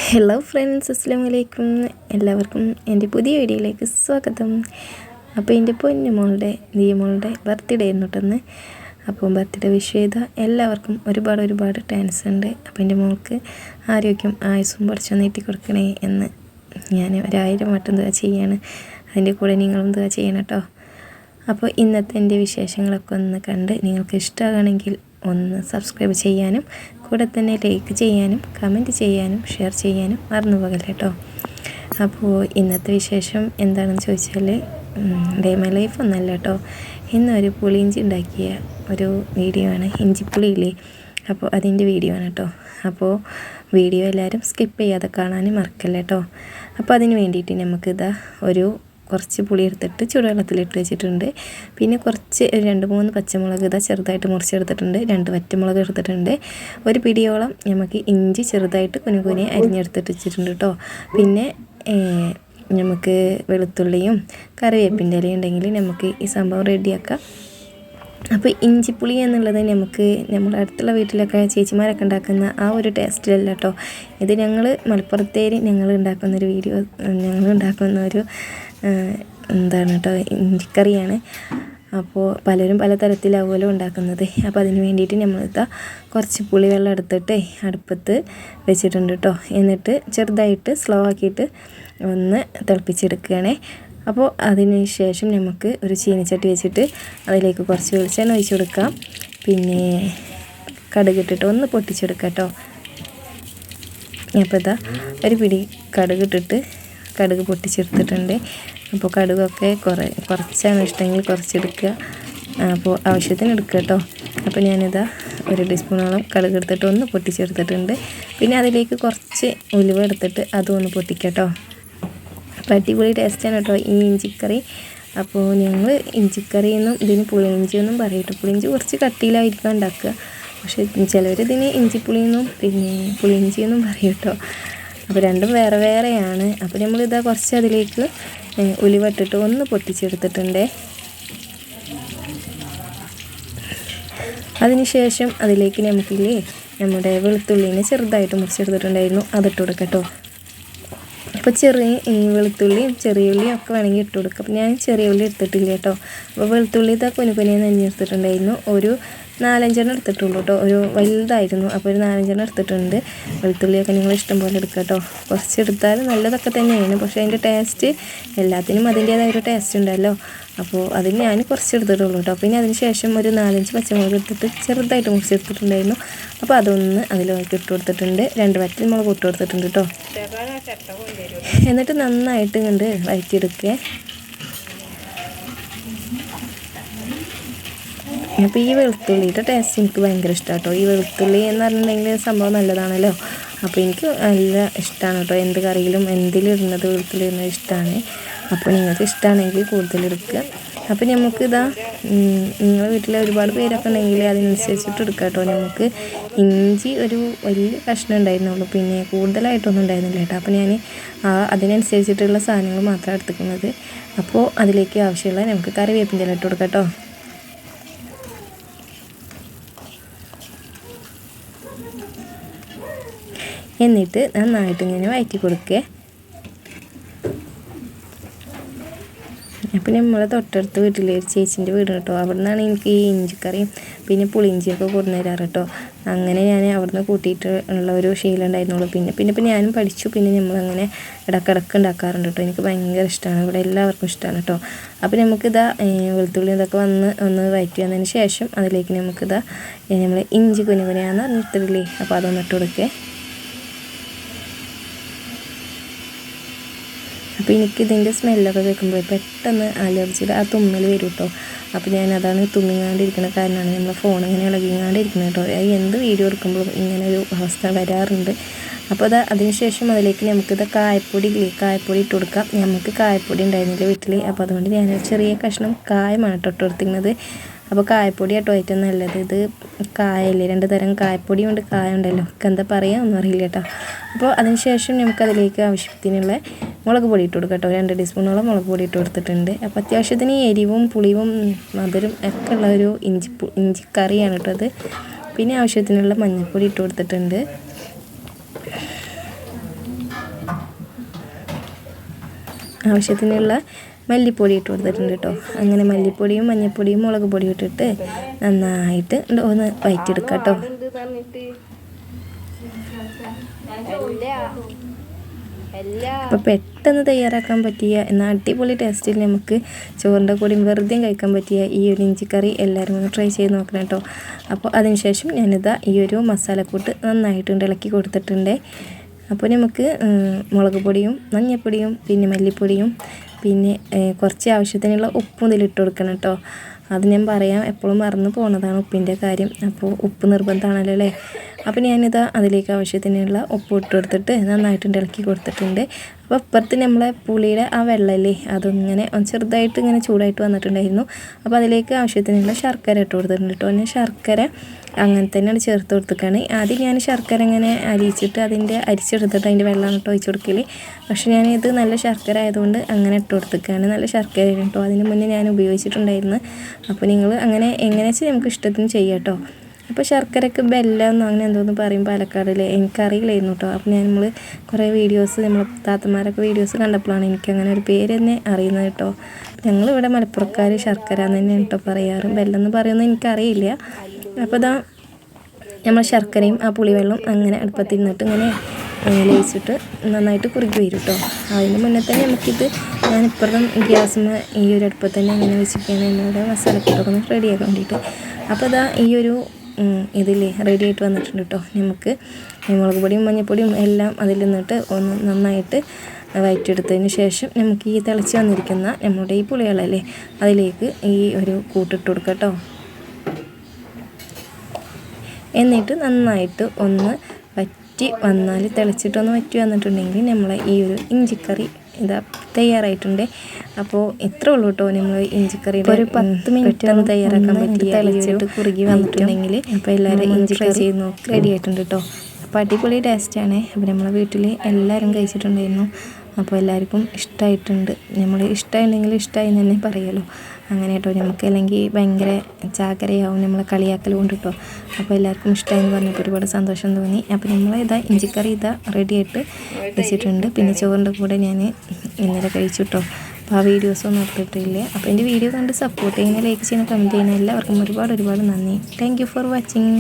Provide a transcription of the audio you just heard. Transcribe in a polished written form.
Hello friends, അസ്സലാമു അലൈക്കും. എല്ലാവർക്കും എൻ്റെ പുതിയ വീഡിയോയിലേക്ക് സ്വാഗതം. അപ്പോൾ എൻ്റെ പൊന്നുമോളുടെ ദിയമോളുടെ ബർത്ത്ഡേ ആയിരുന്നു കേട്ടൊന്ന്. അപ്പോൾ ബർത്ത്ഡേ വിഷ് ചെയ്ത എല്ലാവർക്കും ഒരുപാട് താങ്ക്സ് ഉണ്ട്. അപ്പോൾ എൻ്റെ മോൾക്ക് ആരോഗ്യം ആയുസ്സും പഠിച്ചു നീട്ടി കൊടുക്കണേ എന്ന് ഞാൻ 1000 വട്ടം ദുആ ചെയ്യാണ്. അതിൻ്റെ കൂടെ നിങ്ങളും ദുആ ചെയ്യണം കേട്ടോ. അപ്പോൾ ഇന്നത്തെ എൻ്റെ വിശേഷങ്ങളൊക്കെ ഒന്ന് കണ്ട് നിങ്ങൾക്ക് ഇഷ്ടമാണെങ്കിൽ ഒന്ന് സബ്സ്ക്രൈബ് ചെയ്യാനും കൂടെ തന്നെ ലൈക്ക് ചെയ്യാനും കമൻറ്റ് ചെയ്യാനും ഷെയർ ചെയ്യാനും മറന്നു പോകല്ലേ കേട്ടോ. അപ്പോൾ ഇന്നത്തെ വിശേഷം എന്താണെന്ന് ചോദിച്ചാൽ ഡേ മൈ ലൈഫ് ഒന്നല്ല കേട്ടോ. ഇന്നൊരു പുളിയിഞ്ചി ഉണ്ടാക്കിയ ഒരു വീഡിയോ ആണ്. ഇഞ്ചിപ്പുളിയില്ലേ, അപ്പോൾ അതിൻ്റെ വീഡിയോ ആണ് കേട്ടോ. അപ്പോൾ വീഡിയോ എല്ലാവരും സ്കിപ്പ് ചെയ്യാതെ കാണാനും മറക്കല്ലേ കേട്ടോ. അപ്പോൾ അതിന് വേണ്ടിയിട്ട് നമുക്കിതാ കുറച്ച് പുളി എടുത്തിട്ട് ചൂടുവെള്ളത്തിലിട്ട് വെച്ചിട്ടുണ്ട്. പിന്നെ കുറച്ച് 2-3 പച്ചമുളക് ചെറുതായിട്ട് മുറിച്ചെടുത്തിട്ടുണ്ട്. 2 വറ്റമുളക് എടുത്തിട്ടുണ്ട്. ഒരു പിടിയോളം നമുക്ക് ഇഞ്ചി ചെറുതായിട്ട് കുനുകുനെ അരിഞ്ഞെടുത്തിട്ട് വെച്ചിട്ടുണ്ട് കേട്ടോ. പിന്നെ നമുക്ക് വെളുത്തുള്ളിയും കറിവേപ്പിൻ്റെ ഇലയും ഉണ്ടെങ്കിൽ നമുക്ക് ഈ സംഭവം റെഡിയാക്കാം. അപ്പോൾ ഇഞ്ചിപ്പുളി എന്നുള്ളത് നമ്മുടെ അടുത്തുള്ള വീട്ടിലൊക്കെ ചേച്ചിമാരൊക്കെ ഉണ്ടാക്കുന്ന ആ ഒരു ടേസ്റ്റിലല്ല കേട്ടോ. ഇത് ഞങ്ങൾ മലപ്പുറത്തേര് ഞങ്ങൾ ഉണ്ടാക്കുന്ന ഒരു എന്താണ് കേട്ടോ, ഇഞ്ചിക്കറിയാണ്. അപ്പോൾ പലരും പല തരത്തിലാവുമല്ലോ ഉണ്ടാക്കുന്നത്. അപ്പോൾ അതിന് വേണ്ടിയിട്ട് നമ്മളിതാ കുറച്ച് പുളിവെള്ളം എടുത്തിട്ട് അടുപ്പത്ത് വെച്ചിട്ടുണ്ട് കേട്ടോ. എന്നിട്ട് ചെറുതായിട്ട് സ്ലോ ആക്കിയിട്ട് ഒന്ന് തിളപ്പിച്ചെടുക്കുകയാണേ. അപ്പോൾ അതിന് ശേഷം നമുക്ക് ഒരു ചീനച്ചട്ടി വെച്ചിട്ട് അതിലേക്ക് കുറച്ച് വെളിച്ചെണ്ണ ഒഴിച്ച് കൊടുക്കാം. പിന്നെ കടുകിട്ടിട്ട് ഒന്ന് പൊട്ടിച്ചെടുക്കാം കേട്ടോ. അപ്പോൾ ഇതാ ഒരു പിടി കടുകിട്ടിട്ട് കടുക് പൊട്ടിച്ചെടുത്തിട്ടുണ്ട്. അപ്പോൾ കടുകൊക്കെ കുറച്ചാണ് ഇഷ്ടമെങ്കിൽ കുറച്ചെടുക്കുക. അപ്പോൾ ആവശ്യത്തിന് എടുക്കുക കേട്ടോ. അപ്പോൾ ഞാനിതാ 1 ടീസ്പൂണോളം കടുക് എടുത്തിട്ട് ഒന്ന് പൊട്ടിച്ചെടുത്തിട്ടുണ്ട്. പിന്നെ അതിലേക്ക് കുറച്ച് ഉലുവ എടുത്തിട്ട് അതും ഒന്ന് പൊട്ടിക്കാം കേട്ടോ. അപ്പോൾ അടിപൊളി ടേസ്റ്റാണ് കേട്ടോ ഈ ഇഞ്ചിക്കറി. അപ്പോൾ ഞങ്ങൾ ഇഞ്ചിക്കറിയെന്നും ഇതിന് പുളിയിഞ്ചിയൊന്നും പറയും കേട്ടോ. പുളിയിഞ്ചി കുറച്ച് കട്ടിയിലായിരിക്കും ഉണ്ടാക്കുക. പക്ഷേ ചിലവർ ഇതിന് ഇഞ്ചിപ്പുളിയെന്നും പിന്നെ പുളിയിഞ്ചിയെന്നും പറയും കേട്ടോ. അപ്പോൾ രണ്ടും വേറെ വേറെയാണ്. അപ്പോൾ നമ്മളിതാ കുറച്ച് അതിലേക്ക് ഉലുവ ഇട്ടിട്ട് ഒന്ന് പൊട്ടിച്ചെടുത്തിട്ടുണ്ട്. അതിനുശേഷം അതിലേക്ക് നമ്മുടെ വെളുത്തുള്ളിനെ ചെറുതായിട്ട് മുറിച്ചെടുത്തിട്ടുണ്ടായിരുന്നു, അതിട്ട് കൊടുക്കാം കേട്ടോ. അപ്പോൾ വെളുത്തുള്ളിയും ചെറിയ ഉള്ളിയും ഒക്കെ വേണമെങ്കിൽ ഇട്ട് കൊടുക്കാം. അപ്പോൾ ഞാൻ ചെറിയ ഉള്ളി എടുത്തിട്ടില്ല കേട്ടോ. അപ്പോൾ വെളുത്തുള്ളി കുനുകുനിയെ നനഞ്ഞെടുത്തിട്ടുണ്ടായിരുന്നു. ഒരു 4-5 എടുത്തിട്ടുള്ളൂ കേട്ടോ. ഒരു വലുതായിരുന്നു. അപ്പോൾ ഒരു 4-5 എടുത്തിട്ടുണ്ട്. വെളുത്തുള്ളിയൊക്കെ നിങ്ങൾ ഇഷ്ടം പോലെ എടുക്കുക കേട്ടോ. കുറച്ചെടുത്താൽ നല്ലതൊക്കെ തന്നെയാണ്. പക്ഷേ അതിൻ്റെ ടേസ്റ്റ് എല്ലാത്തിനും അതിൻ്റേതായ ഒരു ടേസ്റ്റ് ഉണ്ടല്ലോ. അപ്പോൾ അതിന് ഞാൻ കുറച്ച് എടുത്തിട്ടുള്ളൂ കേട്ടോ. പിന്നെ അതിന് ശേഷം ഒരു 4-5 പച്ചമുളക് എടുത്തിട്ട് ചെറുതായിട്ട് മുറിച്ചെടുത്തിട്ടുണ്ടായിരുന്നു. അപ്പോൾ അതൊന്ന് അതിലേക്ക് ഇട്ട് കൊടുത്തിട്ടുണ്ട്. 2 വറ്റൽമുളക് ഇട്ട് കൊടുത്തിട്ടുണ്ട് കേട്ടോ. എന്നിട്ട് നന്നായിട്ട് വഴറ്റിയെടുക്കുക. അപ്പോൾ ഈ വെളുത്തുള്ളിയുടെ ടേസ്റ്റ് എനിക്ക് ഭയങ്കര ഇഷ്ടമാണ് കേട്ടോ. ഈ വെളുത്തുള്ളി എന്ന് പറഞ്ഞിട്ടുണ്ടെങ്കിൽ സംഭവം നല്ലതാണല്ലോ. അപ്പോൾ എനിക്ക് നല്ല ഇഷ്ടമാണ് കേട്ടോ. എന്ത് കറിയിലും എന്തിലിടുന്നത് വെളുത്തുള്ളി ഇടുന്നത് ഇഷ്ടമാണ്. അപ്പോൾ നിങ്ങൾക്ക് ഇഷ്ടമാണെങ്കിൽ കൂടുതലെടുക്കുക. അപ്പോൾ നമുക്കിതാ നിങ്ങളുടെ വീട്ടിൽ ഒരുപാട് പേരൊക്കെ ഉണ്ടെങ്കിൽ അതിനനുസരിച്ചിട്ട് എടുക്കുക കേട്ടോ. നമുക്ക് ഇഞ്ചി ഒരു വലിയ കഷ്ണം ഉണ്ടായിരുന്നുള്ളൂ. പിന്നെ കൂടുതലായിട്ടൊന്നും ഉണ്ടായിരുന്നില്ല കേട്ടോ. അപ്പോൾ ഞാൻ അതിനനുസരിച്ചിട്ടുള്ള സാധനങ്ങൾ മാത്രമാണ് എടുത്തിരിക്കുന്നത്. അപ്പോൾ അതിലേക്ക് ആവശ്യമുള്ള നമുക്ക് കറിവേപ്പിൻ്റെ ഇല ഇട്ട് കൊടുക്കാം കേട്ടോ. എന്നിട്ട് നന്നായിട്ട് ഇങ്ങനെ വഴറ്റി കൊടുക്കുക. അപ്പോൾ നമ്മളെ തൊട്ടടുത്ത വീട്ടിലെ ഒരു ചേച്ചീൻ്റെ വീട് കേട്ടോ. അവിടെ നിന്നാണ് എനിക്ക് ഈ ഇഞ്ചിക്കറിയും പിന്നെ പുളിയിഞ്ചിയൊക്കെ കൊണ്ടുവന്ന് തരാറ് കേട്ടോ. അങ്ങനെ ഞാൻ അവിടെ നിന്ന് കൂട്ടിയിട്ട് ഉള്ള ഒരു ശീലം ഉണ്ടായിരുന്നുള്ളൂ. പിന്നെ ഞാനും പഠിച്ചു. പിന്നെ നമ്മളങ്ങനെ ഇടക്കിടക്ക് ഉണ്ടാക്കാറുണ്ട് കേട്ടോ. എനിക്ക് ഭയങ്കര ഇഷ്ടമാണ്. ഇവിടെ എല്ലാവർക്കും ഇഷ്ടമാണ് കേട്ടോ. അപ്പോൾ നമുക്കിതാ വെളുത്തുള്ളി ഇതൊക്കെ ഒന്ന് വഴറ്റി വന്നതിന് ശേഷം അതിലേക്ക് നമുക്കിതാ നമ്മൾ ഇഞ്ചി കുനുകുനയാന്ന് പറഞ്ഞിട്ടില്ലേ, അപ്പോൾ അതൊന്ന് ഇട്ട് കൊടുക്കുക. അപ്പോൾ എനിക്കിതിൻ്റെ സ്മെല്ലൊക്കെ കേൾക്കുമ്പോൾ പെട്ടെന്ന് അലർജിയുടെ ആ തുമ്മൽ വരും കേട്ടോ. അപ്പോൾ ഞാനതാണ് തുമ്മിങ്ങാണ്ടിരിക്കുന്ന കാരണമാണ് നമ്മളെ ഫോൺ ഇങ്ങനെ ഇളകിങ്ങാണ്ടിരിക്കുന്നത് കേട്ടോ. എന്ത് വീഡിയോ എടുക്കുമ്പോഴും ഇങ്ങനെ ഒരു അവസ്ഥ വരാറുണ്ട്. അപ്പോൾ അതിനുശേഷം അതിലേക്ക് കായപ്പൊടി ഇട്ട് കൊടുക്കാം. നമുക്ക് കായപ്പൊടി ഉണ്ടായിരുന്നില്ല വീട്ടിൽ. അപ്പോൾ അതുകൊണ്ട് ഞാനൊരു ചെറിയ കഷ്ണം കായമാണ് കേട്ടോ ഇട്ട് കൊടുത്തിരുന്നത്. അപ്പോൾ കായപ്പൊടി കേട്ടോ ഏറ്റവും നല്ലത്. ഇത് കായല്ലേ, 2 തരം കായപ്പൊടിയുണ്ട്, കായുണ്ടല്ലോ, എന്താ പറയുക ഒന്നും അറിയില്ല കേട്ടോ. അപ്പോൾ അതിനുശേഷം നമുക്കതിലേക്ക് ആവശ്യത്തിനുള്ള മുളക് പൊടി ഇട്ട് കൊടുക്കാം കേട്ടോ. 2 ടീസ്പൂണോളം മുളക് പൊടി ഇട്ട് കൊടുത്തിട്ടുണ്ട്. അപ്പോൾ അത്യാവശ്യത്തിന് എരിവും പുളിയും മധുരം ഒക്കെ ഉള്ള ഒരു ഇഞ്ചിക്കറിയാണ് കേട്ടോ അത്. പിന്നെ ആവശ്യത്തിനുള്ള മഞ്ഞൾപ്പൊടി ഇട്ട് കൊടുത്തിട്ടുണ്ട്. ആവശ്യത്തിനുള്ള മല്ലിപ്പൊടി ഇട്ട് കൊടുത്തിട്ടുണ്ട് കേട്ടോ. അങ്ങനെ മല്ലിപ്പൊടിയും മഞ്ഞൾപ്പൊടിയും മുളക് പൊടിയും ഇട്ടിട്ട് നന്നായിട്ട് ഒന്ന് വഴറ്റിയെടുക്കാം കേട്ടോ. അപ്പോൾ പെട്ടെന്ന് തയ്യാറാക്കാൻ പറ്റിയ എന്നാൽ അടിപൊളി ടേസ്റ്റിൽ നമുക്ക് ചോറിൻ്റെ കൂടെയും വെറുതെ കഴിക്കാൻ പറ്റിയ ഈ ഒരു ഇഞ്ചിക്കറി എല്ലാവരും ഒന്ന് ട്രൈ ചെയ്ത് നോക്കണം കേട്ടോ. അപ്പോൾ അതിനുശേഷം ഞാനിതാ ഈ ഒരു മസാലക്കൂട്ട് നന്നായിട്ട് ഇളക്കി കൊടുത്തിട്ടുണ്ട്. അപ്പോൾ നമുക്ക് മുളക് പൊടിയും മഞ്ഞൾപ്പൊടിയും പിന്നെ മല്ലിപ്പൊടിയും പിന്നെ കുറച്ച് ആവശ്യത്തിനുള്ള ഉപ്പും ഇതിലിട്ട് കൊടുക്കണം കേട്ടോ. അത് ഞാൻ പറയാം, എപ്പോഴും മറന്നു പോകുന്നതാണ് ഉപ്പിൻ്റെ കാര്യം. അപ്പോൾ ഉപ്പ് നിർബന്ധമാണല്ലോ അല്ലേ. അപ്പോൾ ഞാനിതാ അതിലേക്ക് ആവശ്യത്തിനുള്ള ഉപ്പ് ഇട്ട് കൊടുത്തിട്ട് നന്നായിട്ട് ഇളക്കി കൊടുത്തിട്ടുണ്ട്. അപ്പോൾ ഇപ്പുറത്ത് നമ്മളെ പുളിയുടെ ആ വെള്ളമല്ലേ അതൊന്നിങ്ങനെ ചെറുതായിട്ട് ഇങ്ങനെ ചൂടായിട്ട് വന്നിട്ടുണ്ടായിരുന്നു. അപ്പോൾ അതിലേക്ക് ആവശ്യത്തിനുള്ള ശർക്കര ഇട്ട് കൊടുത്തിട്ടുണ്ട് കേട്ടോ. ഞാൻ ശർക്കര അങ്ങനെ തന്നെയാണ് ചേർത്ത് കൊടുത്തിട്ടാണ്. ആദ്യം ഞാൻ ശർക്കര ഇങ്ങനെ അരിച്ചിട്ട് അരിച്ചെടുത്തിട്ട് അതിൻ്റെ വെള്ളമാണ് കേട്ടോ ഒഴിച്ച് കൊടുക്കൽ. പക്ഷേ ഞാനിത് നല്ല ശർക്കര ആയതുകൊണ്ട് അങ്ങനെ ഇട്ട് കൊടുത്തിട്ടാണ്. നല്ല ശർക്കര കേട്ടോ. അതിന് മുന്നേ ഞാൻ ഉപയോഗിച്ചിട്ടുണ്ടായിരുന്നു. അപ്പോൾ നിങ്ങൾ അങ്ങനെ എങ്ങനെ വെച്ചാൽ നമുക്ക് ഇഷ്ടത്തിന് ചെയ്യാം കേട്ടോ. അപ്പോൾ ശർക്കരക്ക് ബെല്ലം അങ്ങനെ എന്തോന്ന് പറയും പാലക്കാടിലെ, എനിക്കറിയില്ലായിരുന്നു കേട്ടോ. അപ്പോൾ നമ്മൾ കുറേ വീഡിയോസ് നമ്മൾ താത്തമാരൊക്കെ വീഡിയോസ് കണ്ടപ്പോഴാണ് എനിക്കങ്ങനെ ഒരു പേര് തന്നെ അറിയുന്നത് കേട്ടോ. ഞങ്ങളിവിടെ മലപ്പുറക്കാർ ശർക്കര എന്ന് തന്നെയാണ് കേട്ടോ പറയാറ്. ബെല്ലം എന്ന് പറയുന്നത് എനിക്കറിയില്ല. അപ്പോൾ ഇതാ നമ്മൾ ശർക്കരയും ആ പുളിവെള്ളം അങ്ങനെ അടുപ്പത്തിരുന്നിട്ട് ഇങ്ങനെ ലയിച്ചിട്ട് നന്നായിട്ട് കുറുകി വരും കേട്ടോ. അതിന് മുന്നേ തന്നെ നമുക്കിത് ഞാനിപ്പുറം ഗ്യാസിന് ഈ ഒരു അടുപ്പത്ത് തന്നെ ഇങ്ങനെ വെച്ചിട്ടാണ് എന്നോട് മസാലക്കൂട്ടൊക്കെ ഒന്ന് റെഡിയാക്കാൻ വേണ്ടിയിട്ട്. അപ്പോൾ ഇതാ ഈ ഒരു ഇതില്ലേ റെഡി ആയിട്ട് വന്നിട്ടുണ്ട് കേട്ടോ. നമുക്ക് മുളക് പൊടിയും മഞ്ഞൾപ്പൊടിയും എല്ലാം അതിൽ നിന്നിട്ട് ഒന്ന് നന്നായിട്ട് വഴറ്റിയെടുത്തതിന് ശേഷം നമുക്ക് ഈ തിളച്ച് വന്നിരിക്കുന്ന നമ്മുടെ ഈ പുളിവെള്ളമല്ലേ അതിലേക്ക് ഈ ഒരു കൂട്ടിട്ട് കൊടുക്കാം കേട്ടോ. എന്നിട്ട് നന്നായിട്ട് ഒന്ന് വറ്റി വന്നാൽ തിളച്ചിട്ടൊന്ന് വറ്റി വന്നിട്ടുണ്ടെങ്കിൽ നമ്മളെ ഈ ഒരു ഇഞ്ചിക്കറി ഇതാ തയ്യാറായിട്ടുണ്ട്. അപ്പോൾ ഇത്രേ ഉള്ളൂ കേട്ടോ. നമ്മൾ ഇഞ്ചിക്കറിയുടെ ഒരു 10 മിനിറ്റ് ഒന്ന് തയ്യാറാക്കാൻ പറ്റിയ തിളച്ചിട്ട് കുറുകി വന്നിട്ടുണ്ടെങ്കിൽ അപ്പോൾ എല്ലാവരും ഇഞ്ചിക്കറി ചെയ്ത് നോക്കി റെഡി ആയിട്ടുണ്ട് കേട്ടോ. അപ്പോൾ അടിപൊളി ടേസ്റ്റാണ്. അപ്പോൾ നമ്മളെ വീട്ടിൽ എല്ലാവരും കഴിച്ചിട്ടുണ്ടായിരുന്നു. അപ്പോൾ എല്ലാവർക്കും ഇഷ്ടമായിട്ടുണ്ട്. നമ്മൾ ഇഷ്ടമായിട്ടുണ്ടെങ്കിൽ ഇഷ്ടമായി എന്ന് തന്നെ പറയുമല്ലോ. അങ്ങനെ കേട്ടോ. നമുക്ക് അല്ലെങ്കിൽ ഭയങ്കര ചാകരയാവും നമ്മളെ കളിയാക്കൽ കൊണ്ട് കേട്ടോ. അപ്പോൾ എല്ലാവർക്കും ഇഷ്ടമായെന്ന് പറഞ്ഞപ്പോൾ ഒരുപാട് സന്തോഷം തോന്നി. അപ്പോൾ ഇതാ ഇഞ്ചിക്കറി റെഡി ആയിട്ട് വെച്ചിട്ടുണ്ട്. പിന്നെ ചോറിൻ്റെ കൂടെ ഞാൻ ഇന്നലെ കഴിച്ചു കേട്ടോ. അപ്പോൾ ആ വീഡിയോസൊന്നും എടുത്തിട്ടില്ല. അപ്പോൾ എൻ്റെ വീഡിയോ കണ്ട് സപ്പോർട്ട് ചെയ്യുന്ന, ലൈക്ക് ചെയ്യുന്ന, കമൻറ്റ് ചെയ്യുന്ന എല്ലാവർക്കും ഒരുപാട് നന്ദി. Thank you for watching.